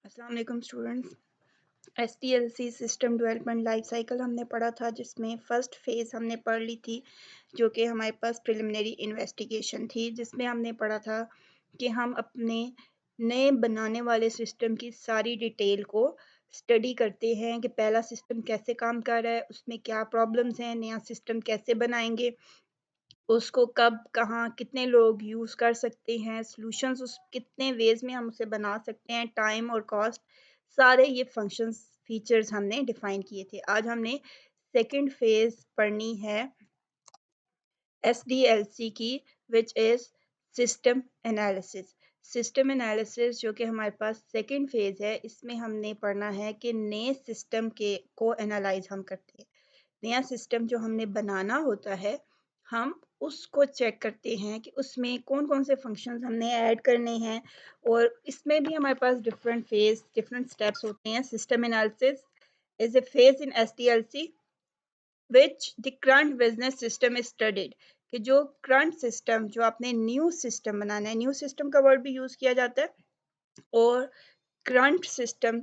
अस्सलाम वालेकुम students. SDLC system development life cycle हमने पढ़ा था, जिसमें फ़र्स्ट फेज़ हमने पढ़ ली थी, जो कि हमारे पास प्रिलिमिनरी इन्वेस्टिगेशन थी, जिसमें हमने पढ़ा था कि हम अपने नए बनाने वाले सिस्टम की सारी डिटेल को स्टडी करते हैं कि पहला सिस्टम कैसे काम कर रहा है, उसमें क्या प्रॉब्लम्स हैं, नया सिस्टम कैसे बनाएंगे, उसको कब, कहाँ, कितने लोग यूज़ कर सकते हैं, सॉल्यूशंस उस कितने वेज़ में हम उसे बना सकते हैं, टाइम और कॉस्ट, सारे ये फंक्शंस, फीचर्स हमने डिफ़ाइन किए थे। आज हमने सेकंड फ़ेज़ पढ़नी है SDLC की, which is system analysis. System analysis जो कि हमारे पास सेकंड फ़ेज़ है, इसमें हमने पढ़ना है कि नए सिस्टम को एनालाइज़ हम करते हैं। नया सिस्टम जो हमने बनाना होता है, हम उसको चेक करते हैं कि उसमें कौन-कौन से फंक्शंस हमने ऐड करने हैं, और इसमें भी हमारे पास डिफरेंट फेज़, डिफरेंट स्टेप्स होते हैं। System analysis is a phase in SDLC which the current business system is studied, कि जो करंट सिस्टम, जो आपने न्यू सिस्टम बनाना है, न्यू सिस्टम का वर्ड भी यूज़ किया जाता है और करंट सिस्टम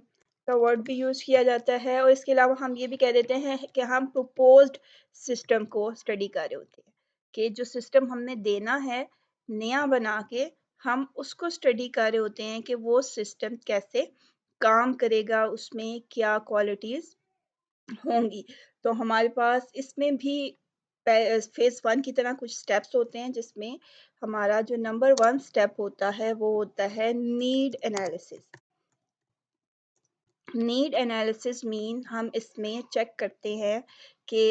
का वर्ड भी यूज़ किया जाता है, और इसके अलावा हम ये भी कह देते हैं कि हम प्रपोज्ड सिस्टम को स्टडी कर रहे होते हैं, कि जो सिस्टम हमने देना है नया बना के, हम उसको स्टडी कर रहे होते हैं कि वो सिस्टम कैसे काम करेगा, उसमें क्या क्वालिटीज़ होंगी। तो हमारे पास इसमें भी फेज़ 1 की तरह कुछ स्टेप्स होते हैं, जिसमें हमारा जो नंबर 1 स्टेप होता है, वो होता है need analysis. Need analysis mean हम इसमें चेक करते हैं कि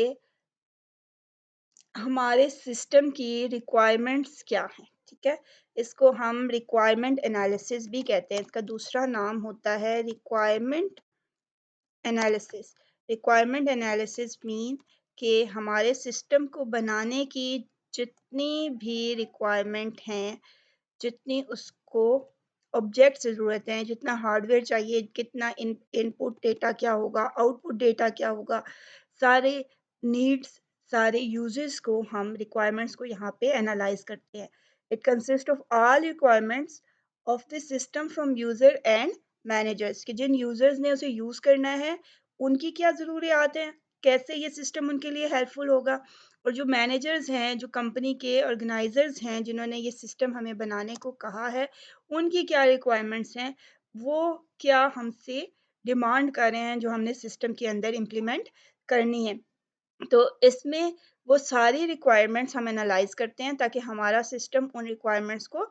हमारे सिस्टम की रिक्वायरमेंट्स क्या हैं, ठीक है? इसको हम रिक्वायरमेंट एनालिसिस भी कहते हैं। इसका दूसरा नाम होता है requirement analysis. Requirement analysis mean कि हमारे सिस्टम को बनाने की जितनी भी रिक्वायरमेंट हैं, जितनी उसको ऑब्जेक्ट ज़रूरत है, जितना हार्डवेयर चाहिए, कितना इनपुट डेटा क्या होगा, आउटपुट डेटा क्या होगा, सारे नीड्स, सारे यूजेस को हम रिक्वायरमेंट्स को यहाँ पे एनालाइज करते हैं। It consist of all requirements of the system from user and managers, कि जिन यूजर्स ने उसे यूज करना है, उनकी क्या ज़रूरियात हैं, कैसे ये सिस्टम उनके लिए हेल्पफुल होगा, और जो मैनेजर्स हैं, जो कंपनी के ऑर्गेनाइजर्स हैं, जिन्होंने ये सिस्टम हमें बनाने को कहा है, उनकी क्या रिक्वायरमेंट्स हैं, वो क्या हमसे डिमांड कर रहे हैं जो हमने सिस्टम के अंदर इम्प्लीमेंट करनी है। तो इसमें वो सारी रिक्वायरमेंट्स हम एनालाइज करते हैं, ताकि हमारा सिस्टम उन रिक्वायरमेंट्स को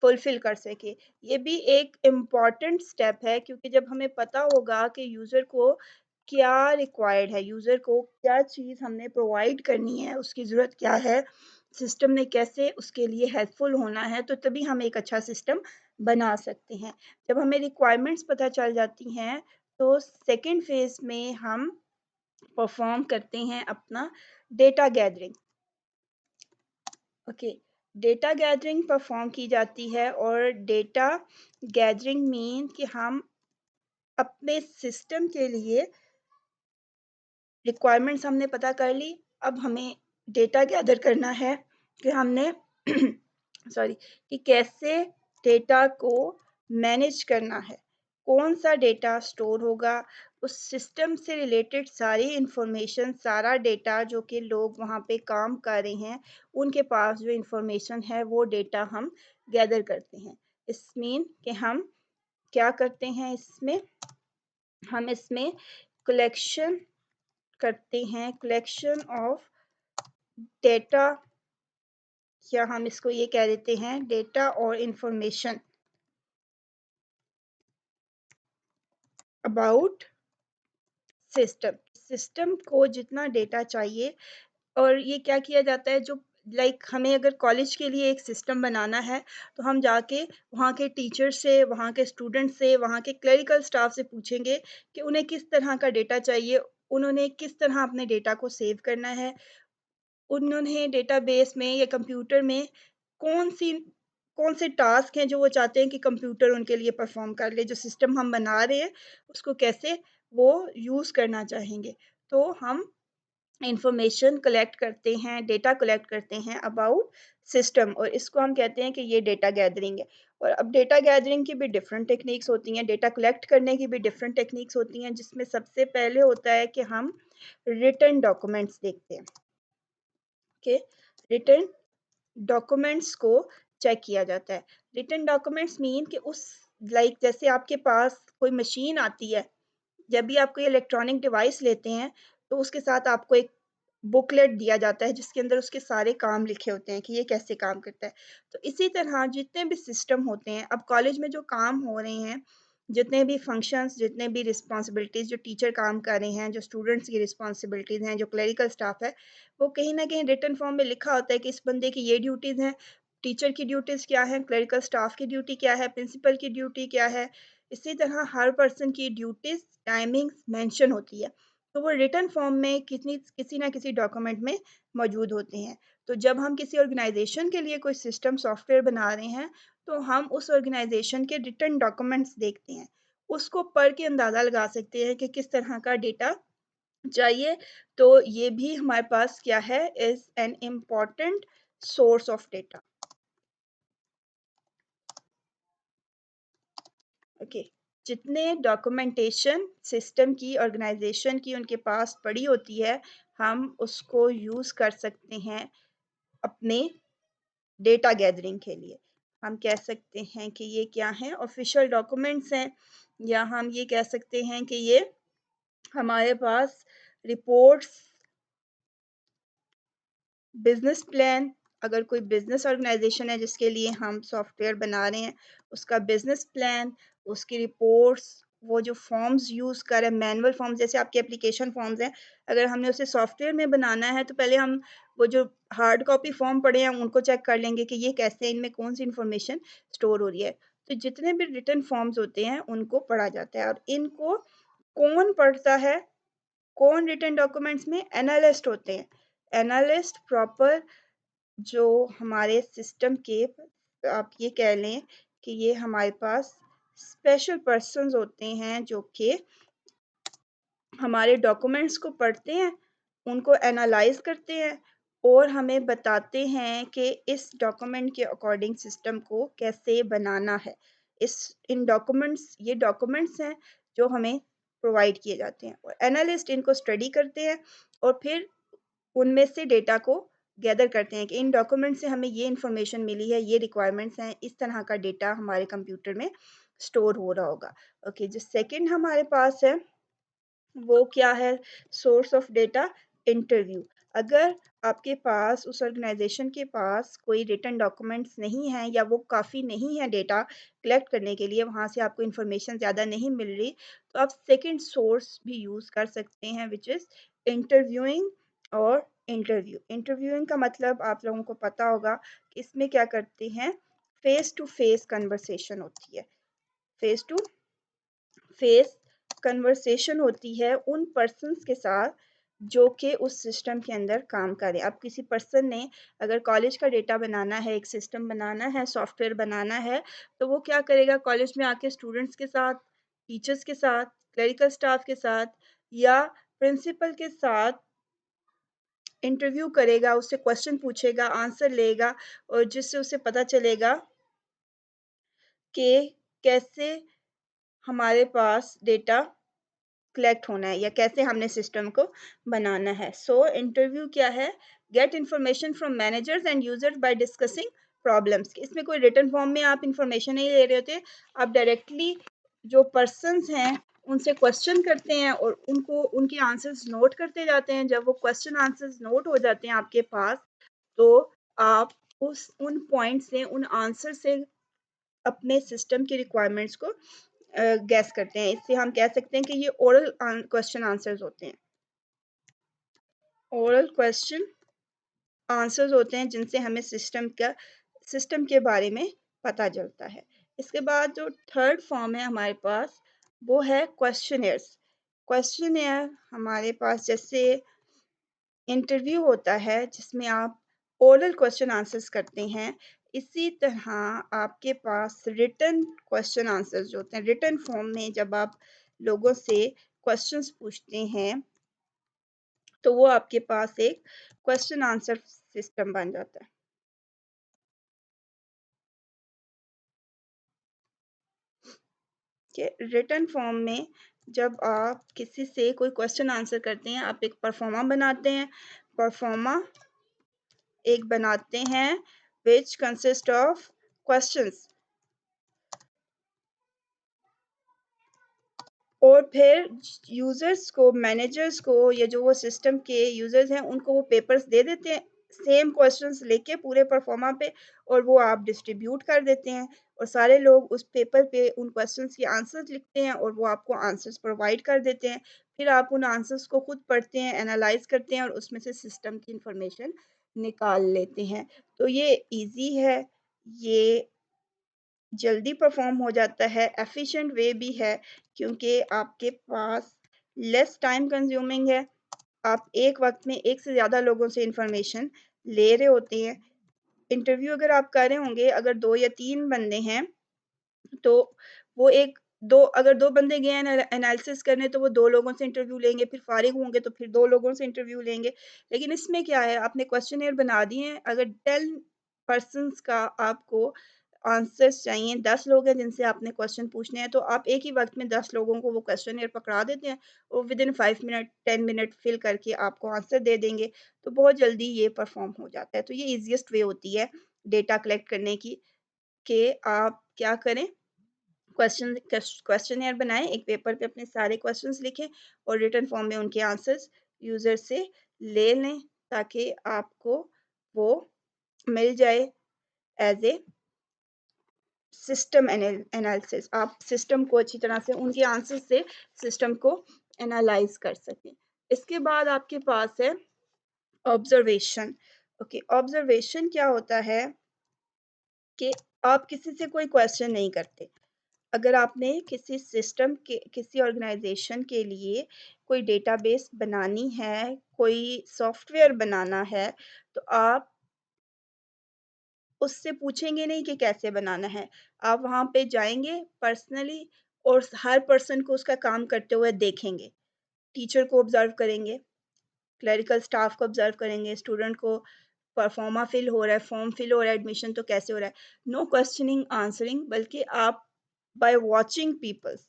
फुलफिल कर सके। ये भी एक इम्पॉर्टेंट स्टेप है, क्योंकि जब हमें पता होगा कि यूज़र को क्या रिक्वायर्ड है, यूज़र को क्या चीज़ हमने प्रोवाइड करनी है, उसकी ज़रूरत क्या है, सिस्टम ने कैसे उसके लिए हेल्पफुल होना है, तो तभी हम एक अच्छा सिस्टम बना सकते हैं। जब हमें रिक्वायरमेंट्स पता चल जाती हैं, तो सेकंड फेज़ में हम परफॉर्म करते हैं अपना data gathering. Okay, data gathering perform की जाती है, और डेटा गैदरिंग मीन कि हम अपने सिस्टम के लिए रिक्वायरमेंट्स हमने पता कर ली, अब हमें डेटा गैदर करना है कि हमने सॉरी, कि कैसे डेटा को मैनेज करना है, कौन सा डेटा स्टोर होगा, उस सिस्टम से रिलेटेड सारी इंफॉर्मेशन, सारा डेटा जो कि लोग वहाँ पे काम कर रहे हैं, उनके पास जो इंफॉर्मेशन है, वो डेटा हम गैदर करते हैं। इस मीन कि हम क्या करते हैं, इसमें हम इसमें कलेक्शन करते हैं, कलेक्शन ऑफ डेटा, या हम इसको ये कह देते हैं डेटा और इंफॉर्मेशन अबाउट सिस्टम। सिस्टम को जितना डेटा चाहिए, और ये क्या किया जाता है, जो हमें अगर कॉलेज के लिए एक सिस्टम बनाना है, तो हम जाके वहाँ के टीचर से, वहाँ के स्टूडेंट से, वहाँ के क्लरिकल स्टाफ से पूछेंगे कि उन्हें किस तरह का डेटा चाहिए, उन्होंने किस तरह अपने डेटा को सेव करना है, उन्होंने डेटाबेस में या कंप्यूटर में कौन-सी कौन से टास्क हैं जो वो चाहते हैं कि कंप्यूटर उनके लिए परफ़ॉर्म कर ले, जो सिस्टम हम बना रहे हैं, उसको कैसे वो यूज़ करना चाहेंगे। तो हम इन्फॉर्मेशन कलेक्ट करते हैं, डेटा कलेक्ट करते हैं अबाउट सिस्टम, और इसको हम कहते हैं कि ये डेटा गैदरिंग है। और अब डेटा गैदरिंग की भी डिफरेंट टेक्निक्स होती हैं, डेटा कलेक्ट करने की भी डिफरेंट टेक्निक्स होती हैं, जिसमें सबसे पहले होता है कि हम रिटन डॉक्यूमेंट्स देखते हैं। ओके, रिटन डॉक्यूमेंट्स को चेक किया जाता है। रिटन डॉक्यूमेंट्स मीन कि उस जैसे आपके पास कोई मशीन आती है, जब भी आप कोई इलेक्ट्रॉनिक डिवाइस लेते हैं, तो उसके साथ आपको एक बुकलेट दिया जाता है जिसके अंदर उसके सारे काम लिखे होते हैं कि ये कैसे काम करता है। तो इसी तरह जितने भी सिस्टम होते हैं, अब कॉलेज में जो काम हो रहे हैं, जितने भी फंक्शंस, जितने भी रिस्पॉन्सिबिलिटीज़ जो टीचर काम कर रहे हैं, जो स्टूडेंट्स की रिस्पॉन्सिबिलिटीज़ हैं, जो क्लरिकल स्टाफ है, वो कहीं न कहीं रिटन फॉर्म में लिखा होता है कि इस बंदे की ये ड्यूटीज़ हैं, टीचर की ड्यूटीज़ क्या हैं, क्लरिकल स्टाफ की ड्यूटी क्या है, प्रिंसिपल की ड्यूटी क्या है। इसी तरह हर पर्सन की ड्यूटीज़, टाइमिंग्स मेंशन होती है। तो वो रिटन फॉर्म में कितनी किसी ना किसी डॉक्यूमेंट में मौजूद होते हैं। तो जब हम किसी ऑर्गेनाइज़ेशन के लिए कोई सिस्टम सॉफ्टवेयर बना रहे हैं, तो हम उस ऑर्गेनाइज़ेशन के रिटन डॉक्यूमेंट्स देखते हैं। उसको पढ़ के अंदाज़ा लगा सकते हैं कि किस तरह का डेटा चाहिए। तो ये भी हमारे पास क्या है, is an important source of data. Okay, जितने डॉक्यूमेंटेशन सिस्टम की, ऑर्गेनाइज़ेशन की उनके पास पड़ी होती है, हम उसको यूज़ कर सकते हैं अपने डेटा गैदरिंग के लिए। हम कह सकते हैं कि ये क्या हैं, ऑफ़िशियल डॉक्यूमेंट्स हैं, या हम ये कह सकते हैं कि ये हमारे पास रिपोर्ट्स, बिज़नेस प्लान, अगर कोई बिज़नेस ऑर्गेनाइज़ेशन है जिसके लिए हम सॉफ्टवेयर बना रहे हैं, उसका बिज़नेस प्लान, उसकी रिपोर्ट्स, वो जो फ़ॉर्म्स यूज़ कर रहे हैं, मैनुअल फ़ॉर्म्स जैसे आपके एप्लीकेशन फ़ॉर्म्स हैं, अगर हमने उसे सॉफ्टवेयर में बनाना है, तो पहले हम वो जो हार्ड कॉपी फ़ॉर्म पड़े हैं, उनको चेक कर लेंगे कि ये कैसे, इनमें कौन-सी इन्फॉर्मेशन स्टोर हो रही है। तो जितने भी रिटन फ़ॉर्म्स होते हैं, उनको पढ़ा जाता है, और इनको कौन पढ़ता है? कौन रिटन डॉक्यूमेंट्स में? एनालिस्ट होते हैं। एनालिस्ट प्रॉपर जो हमारे सिस्टम के, आप ये कह लें कि ये हमारे पास स्पेशल पर्सन्स होते हैं जो कि हमारे डॉक्यूमेंट्स को पढ़ते हैं, उनको एनालाइज़ करते हैं और हमें बताते हैं कि इस डॉक्यूमेंट के अकॉर्डिंग सिस्टम को कैसे बनाना है। इस इन डॉक्यूमेंट्स ये डॉक्यूमेंट्स हैं जो हमें प्रोवाइड किए जाते हैं, और एनालिस्ट इनको स्टडी करते हैं और फिर उनमें से डेटा को गैदर करते हैं कि इन डॉक्यूमेंट से हमें ये इन्फॉर्मेशन मिली है, ये रिक्वायरमेंट्स हैं, इस तरह का डेटा हमारे कंप्यूटर में स्टोर हो रहा होगा। ओके, जो सेकंड हमारे पास है, वो क्या है, सोर्स ऑफ डेटा? इंटरव्यू। अगर आपके पास, उस ऑर्गेनाइजेशन के पास कोई रिटन डॉक्यूमेंट्स नहीं हैं, या वो काफ़ी नहीं है डेटा कलेक्ट करने के लिए, वहाँ से आपको इन्फॉर्मेशन ज़्यादा नहीं मिल रही, तो आप सेकंड सोर्स भी यूज़ कर सकते हैं, विच इज़ इंटरव्यूइंग और इंटरव्यू। इंटरव्यूइंग का मतलब आप लोगों को पता होगा कि इसमें क्या करते हैं, फेस टू फेस कन्वर्सेशन होती है। फेस टू फेस कन्वर्सेशन होती है उन पर्सन्स के साथ जो कि उस सिस्टम के अंदर काम करें। अब किसी पर्सन ने अगर कॉलेज का डेटा बनाना है, एक सिस्टम बनाना है, सॉफ्टवेयर बनाना है, तो वो क्या करेगा, कॉलेज में आके स्टूडेंट्स के साथ, टीचर्स के साथ, क्लरिकल स्टाफ के साथ, या प्रिंसिपल के साथ इंटरव्यू करेगा, उससे क्वेश्चन पूछेगा, आंसर लेगा, और जिससे उसे पता चलेगा कि कैसे हमारे पास डेटा कलेक्ट होना है, या कैसे हमने सिस्टम को बनाना है। सो इंटरव्यू क्या है, get information from managers and users by discussing problems. इसमें कोई रिटन फॉर्म में आप इन्फॉर्मेशन नहीं ले रहे होते, आप डायरेक्टली जो पर्सन्स हैं उनसे क्वेश्चन करते हैं और उनको उनके आंसर्स नोट करते जाते हैं। जब वो क्वेश्चन आंसर्स नोट हो जाते हैं आपके पास, तो आप उस उन पॉइंट से, उन आंसर से अपने सिस्टम की रिक्वायरमेंट्स को गैस करते हैं। इससे हम कह सकते हैं कि ये ओरल क्वेश्चन आंसर्स होते हैं। ओरल क्वेश्चन आंसर्स होते हैं जिनसे हमें सिस्टम के बारे में पता चलता है। इसके बाद जो थर्ड फॉर्म है हमारे पास, वो है क्वेश्चनेयर्स। क्वेश्चनेयर हमारे पास जैसे इंटरव्यू होता है जिसमें आप ओरल क्वेश्चन आंसर्स करते हैं, इसी तरह आपके पास रिटन क्वेश्चन आंसर्स जो होते हैं, रिटन फॉर्म में जब आप लोगों से क्वेश्चंस पूछते हैं, तो वो आपके पास एक क्वेश्चन आंसर सिस्टम बन जाता है। कि रिटन फॉर्म में जब आप किसी से कोई क्वेश्चन आंसर करते हैं, आप एक परफॉर्मा बनाते हैं। परफॉर्मा एक बनाते हैं विच कंसिस्ट ऑफ क्वेश्चंस, और फिर यूजर्स को, मैनेजर्स को, या जो वो सिस्टम के यूजर्स हैं उनको वो पेपर्स दे देते हैं सेम क्वेश्चंस लेके पूरे परफॉर्मा पे, और वो आप डिस्ट्रीब्यूट कर देते हैं और सारे लोग उस पेपर पे उन क्वेश्चंस के आंसर्स लिखते हैं और वो आपको आंसर्स प्रोवाइड कर देते हैं। फिर आप उन आंसर्स को खुद पढ़ते हैं, एनालाइज करते हैं और उसमें से सिस्टम की इंफॉर्मेशन निकाल लेते हैं। तो ये इजी है, ये जल्दी परफॉर्म हो जाता है, एफिशिएंट वे भी है क्योंकि आपके पास लेस टाइम कंज्यूमिंग है। आप एक वक्त में एक से ज़्यादा लोगों से इंफॉर्मेशन ले रहे होते हैं। इंटरव्यू अगर आप कर रहे होंगे, अगर 2 या 3 बंदे हैं, तो वो एक दो अगर 2 बंदे गए हैं एनालिसिस करने, तो वो 2 लोगों से इंटरव्यू लेंगे, फिर फारिग होंगे तो फिर 2 लोगों से इंटरव्यू लेंगे। लेकिन इसमें क्या है, आपने क्वेश्चनेयर बना दिए हैं, अगर 10 पर्सन्स का आपको आंसर्स चाहिए, 10 लोग हैं जिनसे आपने क्वेश्चन पूछने हैं, तो आप एक ही वक्त में 10 लोगों को वो क्वेश्चनेयर पकड़ा देते हैं, वो विदिन 5 मिनट 10 मिनट फिल करके आपको आंसर दे देंगे। तो बहुत जल्दी ये परफॉर्म हो जाता है। तो ये ईजिएस्ट वे होती है डेटा कलेक्ट करने की, कि आप क्या करें, क्वेश्चनेयर बनाएं, एक पेपर पे अपने सारे क्वेश्चंस लिखें और रिटन फॉर्म में उनके आंसर्स यूजर से ले लें, ताकि आपको वो मिल जाए एज ए सिस्टम एनालिसिस। आप सिस्टम को अच्छी तरह से उनके आंसर से सिस्टम को एनालाइज कर सकें। इसके बाद आपके पास है ऑब्जर्वेशन। ओके, ऑब्जर्वेशन क्या होता है कि आप किसी से कोई क्वेश्चन नहीं करते। अगर आपने किसी सिस्टम के, किसी ऑर्गेनाइजेशन के लिए कोई डेटाबेस बनानी है, कोई सॉफ्टवेयर बनाना है, तो आप उससे पूछेंगे नहीं कि कैसे बनाना है। आप वहाँ पे जाएँगे पर्सनली और हर पर्सन को उसका काम करते हुए देखेंगे। टीचर को ऑब्ज़र्व करेंगे, क्लेरिकल स्टाफ को ऑब्ज़र्व करेंगे, स्टूडेंट को परफॉर्मा फिल हो रहा है, फॉर्म फिल हो रहा है, एडमिशन तो कैसे हो रहा है। नो क्वेश्चनिंग आंसरिंग, बल्कि आप बाय वॉचिंग पीपल्स,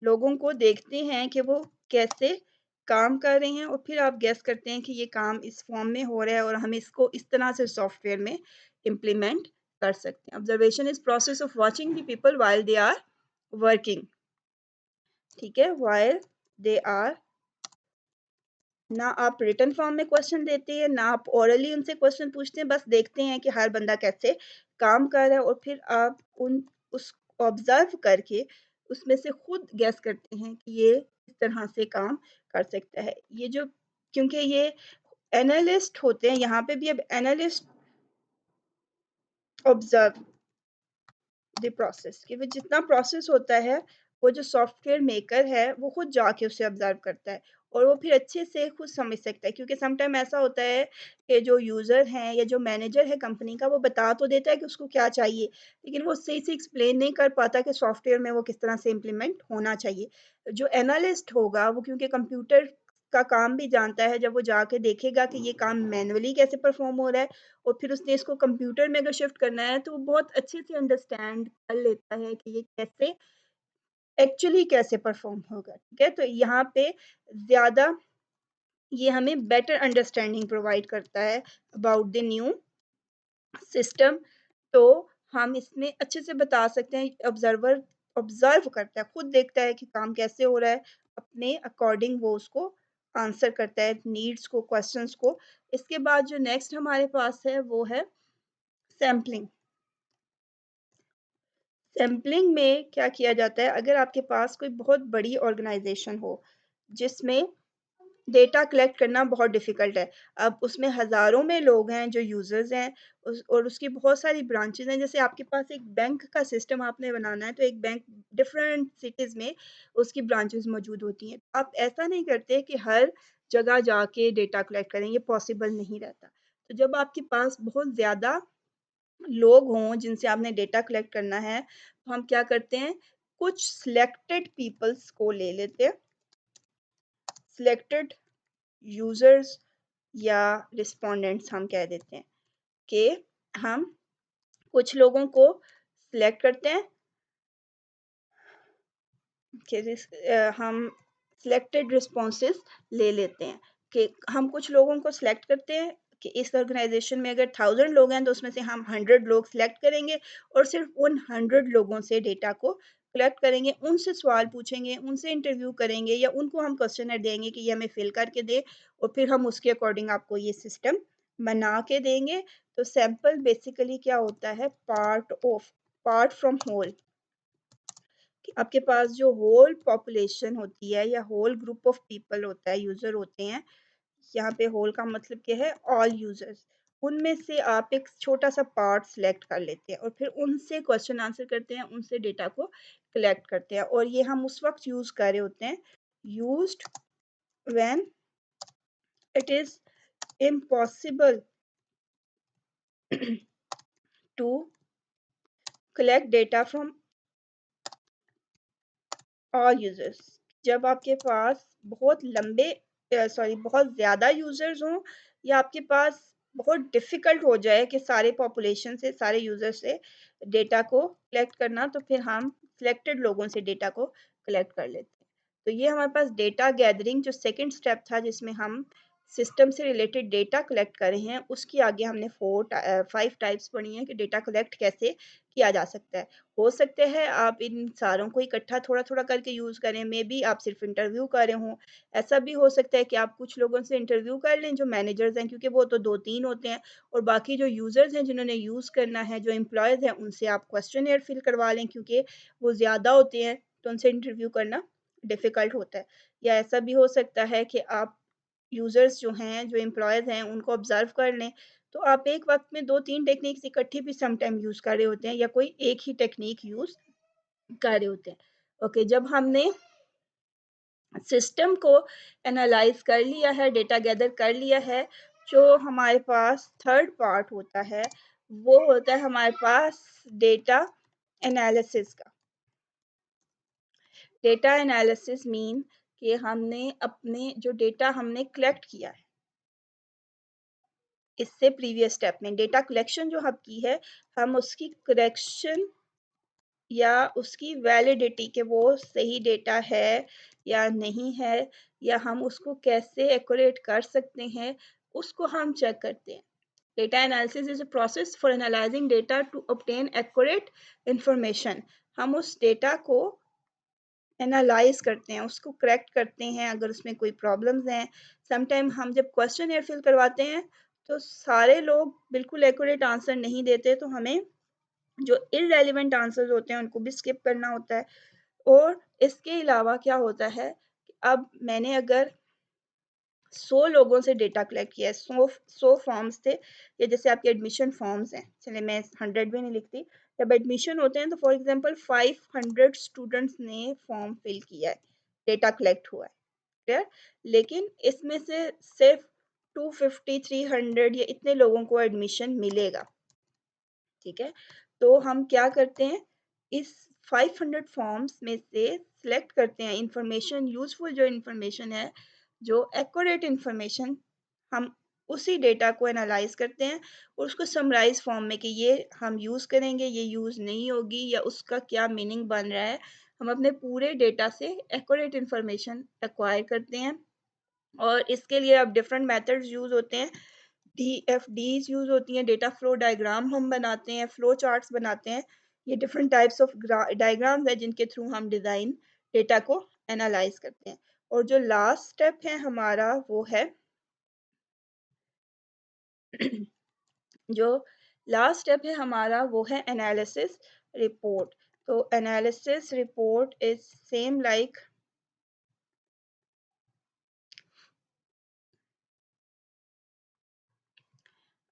लोगों को देखते हैं कि वो कैसे काम कर रहे हैं और फिर आप गेस करते हैं कि ये काम इस फॉर्म में हो रहा है और हम इसको इस तरह से सॉफ्टवेयर में इम्प्लीमेंट कर सकते हैं। Observation is process of watching the people while they are working. ठीक है, व्हाइल दे आर, ना आप रिटन फॉर्म में क्वेश्चन देते हैं, ना आप ओरली उनसे क्वेश्चन पूछते हैं, बस देखते हैं कि हर बंदा कैसे काम कर रहा है और फिर आप उन उस ऑब्जर्व करके उसमें से खुद गैस करते हैं कि ये इस तरह से काम कर सकता है। ये जो, क्योंकि ये एनालिस्ट होते हैं, यहाँ पे भी अब एनालिस्ट ऑब्जर्व द प्रोसेस, कि वो जितना प्रोसेस होता है, वो जो सॉफ्टवेयर मेकर है वो खुद जाके उसे ऑब्जर्व करता है और वो फिर अच्छे से खुद समझ सकता है। क्योंकि समटाइम ऐसा होता है कि जो यूज़र हैं या जो मैनेजर है कंपनी का, वो बता तो देता है कि उसको क्या चाहिए, लेकिन वो सही से एक्सप्लेन नहीं कर पाता कि सॉफ्टवेयर में वो किस तरह से इम्प्लीमेंट होना चाहिए। जो एनालिस्ट होगा वो, क्योंकि कंप्यूटर का काम भी जानता है, जब वो जाके देखेगा कि ये काम मैनुअली कैसे परफॉर्म हो रहा है और फिर उसने इसको कंप्यूटर में अगर शिफ्ट करना है, तो वो बहुत अच्छे से अंडरस्टैंड कर लेता है कि ये कैसे एक्चुअली कैसे परफॉर्म होगा। ठीक है, तो यहाँ पे ज़्यादा ये हमें बेटर अंडरस्टैंडिंग प्रोवाइड करता है अबाउट द न्यू सिस्टम। तो हम इसमें अच्छे से बता सकते हैं, ऑब्जर्वर ऑब्जर्व करता है, खुद देखता है कि काम कैसे हो रहा है, अपने अकॉर्डिंग वो उसको आंसर करता है नीड्स को, क्वेश्चंस को। इसके बाद जो नेक्स्ट हमारे पास है वो है सैम्पलिंग। सैम्पलिंग में क्या किया जाता है, अगर आपके पास कोई बहुत बड़ी ऑर्गेनाइजेशन हो जिसमें डेटा कलेक्ट करना बहुत डिफ़िकल्ट है। अब उसमें हज़ारों में लोग हैं जो यूज़र्स हैं, और उसकी बहुत सारी ब्रांचेज़ हैं। जैसे आपके पास एक बैंक का सिस्टम आपने बनाना है, तो एक बैंक डिफरेंट सिटीज़ में उसकी ब्रांचेज़ मौजूद होती हैं। आप ऐसा नहीं करते कि हर जगह जाके डेटा कलेक्ट करें, ये पॉसिबल नहीं रहता। तो जब आपके पास बहुत ज़्यादा लोग हों जिनसे आपने डेटा कलेक्ट करना है, तो हम क्या करते हैं, कुछ सिलेक्टेड पीपल्स को ले लेते हैं, सिलेक्टेड यूजर्स या रिस्पोंडेंट्स हम कह देते हैं, कि हम कुछ लोगों को सिलेक्ट करते हैं कि हम सिलेक्टेड रिस्पॉन्सेज ले लेते हैं कि हम कुछ लोगों को सिलेक्ट करते हैं कि इस ऑर्गेनाइजेशन में अगर 1000 लोग हैं तो उसमें से हम 100 लोग सिलेक्ट करेंगे और सिर्फ उन 100 लोगों से डेटा को कलेक्ट करेंगे, उनसे सवाल पूछेंगे, उनसे इंटरव्यू करेंगे या उनको हम क्वेश्चनर देंगे कि ये हमें फिल करके दे और फिर हम उसके अकॉर्डिंग आपको ये सिस्टम बना के देंगे। तो सैंपल बेसिकली क्या होता है, पार्ट फ्रॉम होल, कि आपके पास जो होल पॉपुलेशन होती है या होल ग्रुप ऑफ पीपल होता है, यूजर होते हैं, यहाँ पे होल का मतलब क्या है, ऑल यूजर्स, उनमें से आप एक छोटा सा पार्ट सिलेक्ट कर लेते हैं और फिर उनसे क्वेश्चन आंसर करते हैं, उनसे डेटा को कलेक्ट करते हैं और ये हम उस वक्त यूज कर रहे होते हैं, used when it is impossible to collect data from all users. जब आपके पास बहुत लंबे बहुत ज़्यादा यूजर्स हों या आपके पास बहुत डिफ़िकल्ट हो जाए कि सारे पॉपुलेशन से, सारे यूजर से डेटा को कलेक्ट करना, तो फिर हम सिलेक्टेड लोगों से डेटा को कलेक्ट कर लेते हैं। तो ये हमारे पास डेटा गैदरिंग जो सेकंड स्टेप था जिसमें हम सिस्टम से रिलेटेड डेटा कलेक्ट कर रहे हैं, उसकी आगे हमने 5 टाइप्स पढ़ी हैं कि डेटा कलेक्ट कैसे किया जा सकता है। हो सकता है आप इन सारों को इकट्ठा थोड़ा-थोड़ा करके यूज़ करें, मेबी आप सिर्फ़ इंटरव्यू कर रहे हों। ऐसा भी हो सकता है कि आप कुछ लोगों से इंटरव्यू कर लें जो मैनेजर्स हैं, क्योंकि वो तो 2-3 होते हैं और बाकी जो यूज़र्स हैं जिन्होंने यूज़ करना है, जो एम्प्लॉइज़ हैं, उनसे आप क्वेश्चनेयर फिल करवा लें क्योंकि वो ज़्यादा होते हैं, तो उनसे इंटरव्यू करना डिफ़िकल्ट होता है। या ऐसा भी हो सकता है कि आप यूज़र्स जो हैं, जो एम्प्लॉइज़ हैं, उनको ऑब्ज़र्व कर लें, तो आप एक वक़्त में 2-3 टेक्निक्स इकट्ठी भी सम टाइम यूज़ कर रहे होते हैं या कोई एक ही टेक्निक यूज़ कर रहे होते हैं। ओके, जब हमने सिस्टम को एनालाइज़ कर लिया है, डेटा गैदर कर लिया है, जो हमारे पास थर्ड पार्ट होता है, वो होता है हमारे पास डेटा एनालिसिस का। डेटा एनालिसिस मीन कि हमने अपने जो डेटा हमने कलेक्ट किया है, इससे प्रीवियस स्टेप में डेटा कलेक्शन जो आपकी है, हम उसकी करेक्शन या उसकी वैलिडिटी कि वो सही डेटा है या नहीं है या हम उसको कैसे एक्यूरेट कर सकते हैं, उसको हम चेक करते हैं। Data analysis is a process for analysing data to obtain accurate information. हम उस डेटा को एनालाइज करते हैं, उसको करेक्ट करते हैं अगर उसमें कोई प्रॉब्लम्स हैं। समटाइम हम जब क्वेश्चन फिल करवाते हैं तो सारे लोग बिल्कुल एक्यूरेट आंसर नहीं देते, तो हमें जो इररेलेवेंट आंसर्स होते हैं उनको भी स्किप करना होता है। और इसके अलावा क्या होता है कि अब मैंने अगर 100 लोगों से डेटा कलेक्ट किया है, 100 फॉर्म्स थे, या जैसे आपके एडमिशन फॉर्म्स हैं, चलिए मैं 100 भी नहीं लिखती, जब एडमिशन होते हैं तो फॉर एग्जांपल 500 स्टूडेंट्स ने फॉर्म फिल किया है, डेटा कलेक्ट हुआ है, क्लियर। लेकिन इसमें से सिर्फ 250 300 या इतने लोगों को एडमिशन मिलेगा, ठीक है। तो हम क्या करते हैं, इस 500 फॉर्म्स में से सिलेक्ट करते हैं इंफॉर्मेशन, यूजफुल जो इंफॉर्मेशन है, जो एक्यूरेट इंफॉर्मेशन, हम उसी डेटा को एनालाइज करते हैं और उसको समराइज फॉर्म में कि ये हम यूज़ करेंगे, ये यूज़ नहीं होगी या उसका क्या मीनिंग बन रहा है। हम अपने पूरे डेटा से एक्यूरेट इंफॉर्मेशन एक्वायर करते हैं और इसके लिए अब डिफरेंट मेथड्स यूज़ होते हैं। डीएफडीज यूज़ होती हैं, डेटा फ्लो डायग्राम हम बनाते हैं, फ्लो चार्ट्स बनाते हैं। ये डिफरेंट टाइप्स ऑफ डायग्राम्स हैं जिनके थ्रू हम डिज़ाइन डेटा को एनालाइज करते हैं। और जो लास्ट स्टेप है हमारा वो है जो लास्ट स्टेप है हमारा वो है एनालिसिस रिपोर्ट। तो analysis report is same like,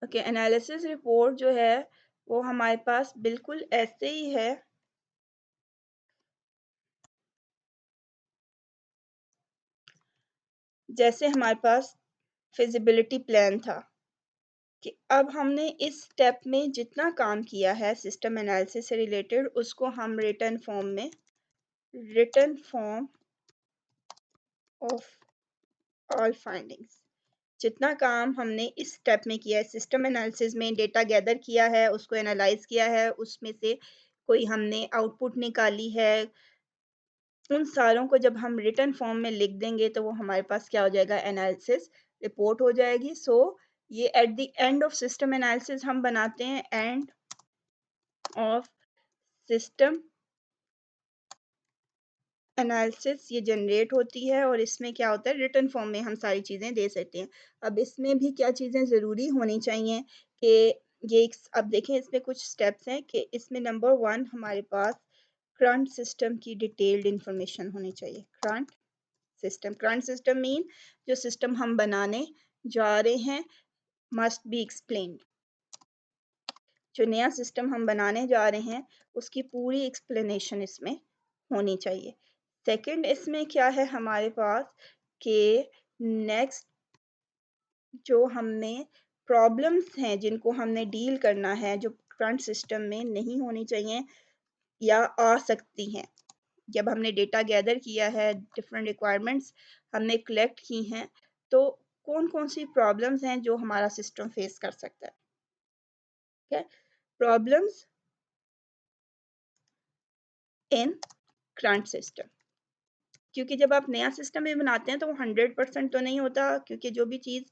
okay, analysis report जो है वो हमारे पास बिल्कुल ऐसे ही है जैसे हमारे पास फिजिबिलिटी प्लान था, कि अब हमने इस स्टेप में जितना काम किया है सिस्टम एनालिसिस से रिलेटेड उसको हम written form of all findings, जितना काम हमने इस स्टेप में किया है, सिस्टम एनालिसिस में डेटा गैदर किया है, उसको एनालाइज किया है, उसमें से कोई हमने आउटपुट निकाली है, उन सारों को जब हम रिटन फॉर्म में लिख देंगे तो वो हमारे पास क्या हो जाएगा, एनालिसिस रिपोर्ट हो जाएगी। सो ये at the end of system analysis हम बनाते हैं, एंड ऑफ सिस्टम एनालिसिस ये जनरेट होती है और इसमें क्या होता है, रिटन फॉर्म में हम सारी चीज़ें दे सकते हैं। अब इसमें भी क्या चीज़ें ज़रूरी होनी चाहिए कि ये अब देखें इसमें कुछ स्टेप्स हैं कि इसमें नंबर 1 हमारे पास करंट सिस्टम की डिटेल्ड इंफॉर्मेशन होनी चाहिए। करंट सिस्टम मीन जो सिस्टम हम बनाने जा रहे हैं मस्ट बी एक्सप्लेन्ड। जो नया सिस्टम हम बनाने जा रहे हैं उसकी पूरी एक्सप्लेनेशन इसमें होनी चाहिए। सेकंड इसमें क्या है हमारे पास कि नेक्स्ट जो हमने प्रॉब्लम्स हैं जिनको हमने डील करना है, जो करंट सिस्टम में नहीं होनी चाहिए या आ सकती हैं। जब हमने डेटा गैदर किया है, डिफरेंट रिक्वायरमेंट्स हमने कलेक्ट की हैं, तो कौन-कौन सी प्रॉब्लम्स हैं जो हमारा सिस्टम फेस कर सकता है। ठीक है? प्रॉब्लम्स इन करंट सिस्टम, क्योंकि जब आप नया सिस्टम भी बनाते हैं तो वो 100% तो नहीं होता, क्योंकि जो भी चीज़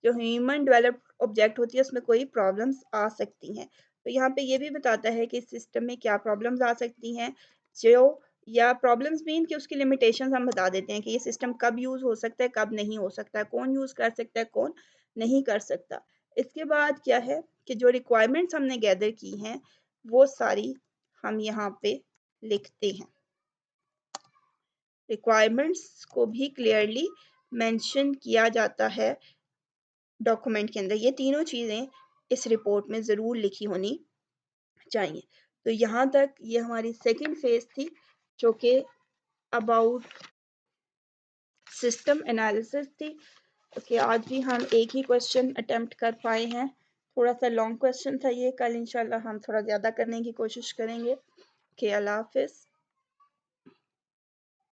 जो ह्यूमन डेवलप्ड ऑब्जेक्ट होती है उसमें कोई प्रॉब्लम्स आ सकती हैं। तो यहाँ पे ये भी बताता है कि इस सिस्टम में क्या प्रॉब्लम्स आ सकती हैं, जो या प्रॉब्लम्स मीन कि उसकी लिमिटेशंस हम बता देते हैं कि ये सिस्टम कब यूज़ हो सकता है, कब नहीं हो सकता है, कौन यूज़ कर सकता है, कौन नहीं कर सकता। इसके बाद क्या है कि जो रिक्वायरमेंट्स हमने गैदर की हैं वो सारी हम यहाँ पे लिखते हैं। रिक्वायरमेंट्स को भी क्लियरली मेंशन किया जाता है डॉक्यूमेंट के अंदर। ये तीनों चीज़ें इस रिपोर्ट में ज़रूर लिखी होनी चाहिए। तो यहाँ तक ये हमारी सेकंड फेज थी जो कि अबाउट सिस्टम एनालिसिस थी। ओके, आज भी हम एक ही क्वेश्चन अटेम्प्ट कर पाए हैं। थोड़ा सा लॉन्ग क्वेश्चन था ये, कल इंशाल्लाह हम थोड़ा ज़्यादा करने की कोशिश करेंगे। ओके, अल्लाह हाफिज़।